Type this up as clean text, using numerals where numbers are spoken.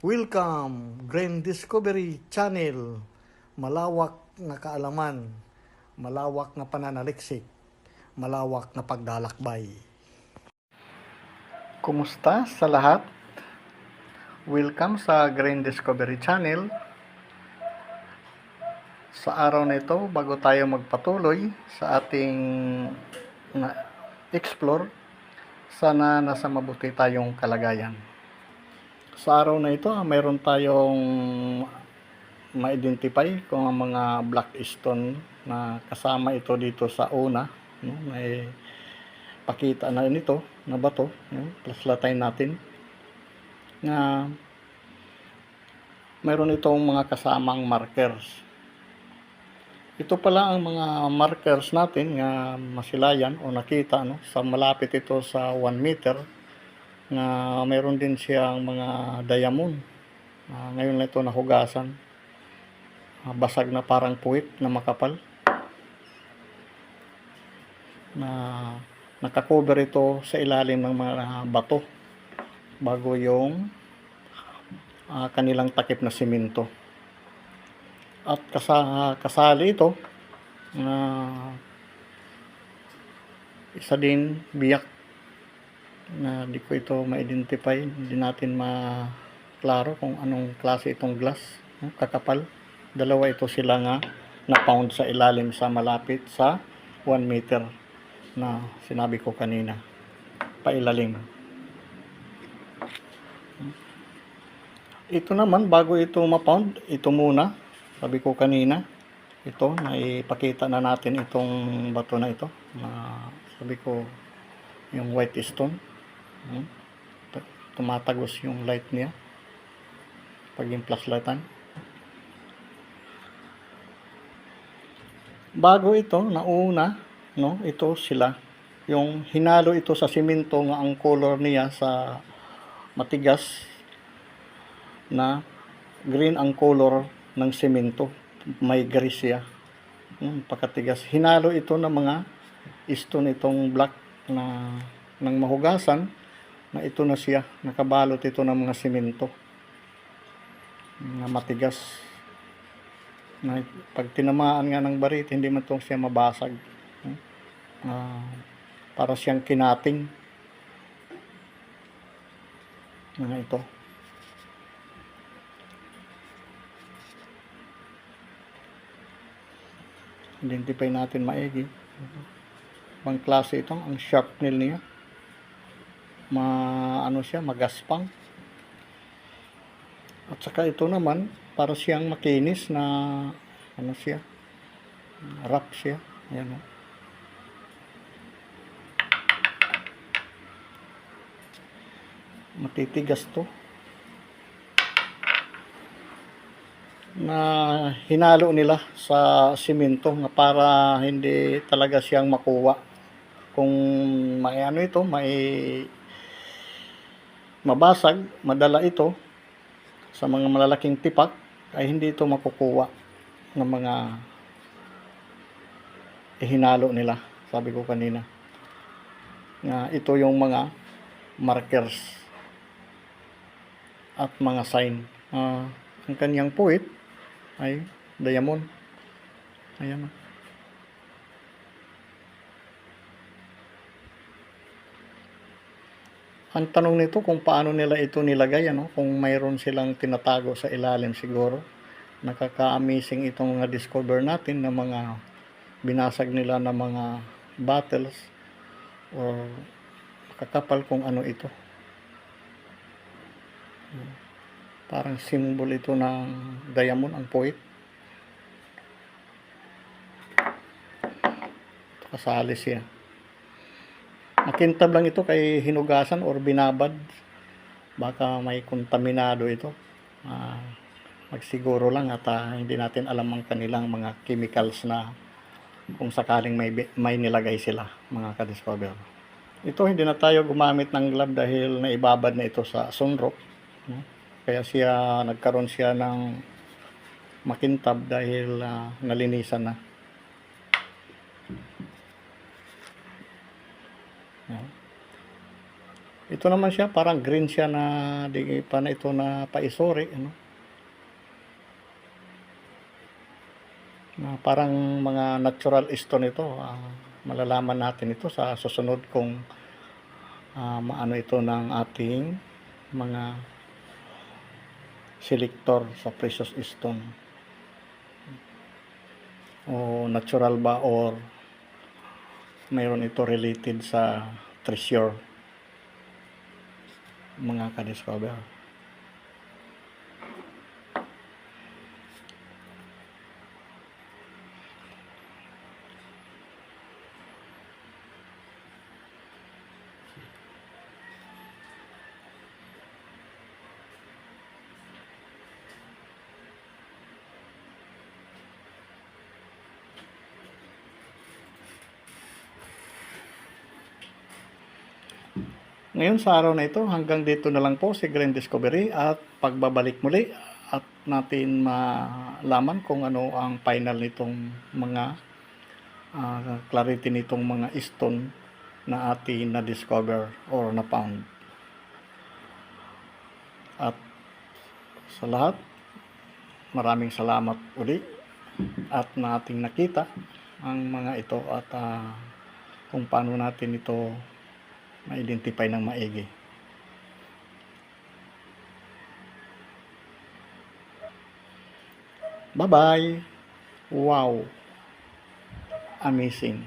Welcome, Grand Discovery Channel. Malawak nga kaalaman, malawak nga pananaliksik, malawak nga pagdalakbay. Kumusta sa lahat? Welcome sa Grand Discovery Channel. Sa araw na ito, bago tayo magpatuloy sa ating explore, sana nasa mabuti tayong kalagayan. Sa araw na ito, mayroon tayong ma-identify kung ang mga black stone na kasama ito dito sa una, no? May pakita na nito na bato, no? Plaslatay natin na mayroon itong mga kasamang markers. Ito pala ang mga markers natin nga masilayan o nakita, no? Sa malapit ito sa 1 meter na mayroon din siyang mga diamond. Ngayon na ito nahugasan. Basag na parang puwit na makapal. Na nakakover ito sa ilalim ng mga bato bago yung kanilang takip na simento. At kasali ito na isa din biyak na di ko ito ma-identify, hindi natin maklaro kung anong klase itong glass, kakapal. Dalawa ito sila nga na-found sa ilalim sa malapit sa 1 meter na sinabi ko kanina, pailalim. Ito naman, bago ito ma-found, ito muna, sabi ko kanina, ito, naipakita na natin itong bato na ito, sabi ko, yung white stone. Tumatagos yung light niya pag yung flashlightan. Bago ito, nauna, no, ito sila. Yung hinalo ito sa simento nga ang color niya sa matigas na green ang color ng simento. May gris siya. Pagkatigas. Hinalo ito ng mga stone itong black na ng mahugasan na ito na siya, nakabalot ito ng mga simento na matigas na pag tinamaan nga ng barit hindi man itong siya mabasag, para siyang kinating na ito. Identify natin maigi bang klase itong ang sharp nail niya, ano siya, magaspang. At saka ito naman para siyang makinis na ano siya, rough siya. Ayan, oh. Matitigas to na hinalo nila sa simento na para hindi talaga siyang makuha. Kung may ano ito, may mabasag, madala ito sa mga malalaking tipak, ay hindi ito makukuha ng mga ihinalo nila. Sabi ko kanina na ito yung mga markers at mga sign. Ang kanyang puwit ay diamond. Ayan. Ang tanong nito kung paano nila ito nilagay, ano? Kung mayroon silang tinatago sa ilalim siguro. Nakaka-amazing itong discover natin na mga binasag nila na mga bottles or kakapal kung ano ito. Parang symbol ito ng diamond ang puwit. Kasali siya. Makintab lang ito kay hinugasan or binabad. Baka may kontaminado ito. Magsiguro lang at hindi natin alam ang kanilang mga chemicals na kung sakaling may nilagay sila, mga ka-discover. Ito hindi na tayo gumamit ng glove dahil naibabad na ito sa sunrock. Kaya nagkaroon siya ng makintab dahil nalinisan na. Ito Ito naman siya, parang green siya na di pa na ito na paisuri, ano? Na parang mga natural stone ito. Malalaman natin ito sa susunod kung maano ito ng ating mga selector sa precious stone. O natural ba or mayroon ito related sa treasure, mga ka-discover. Ngayon sa araw na ito, hanggang dito na lang po si Green Discovery at pagbabalik muli at natin malaman kung ano ang final nitong mga clarity nitong mga stone na atin na-discover or na-found. At sa lahat, maraming salamat uli at nating nakita ang mga ito at kung paano natin ito ma-identify ng maigi. Bye-bye! Wow! Amazing!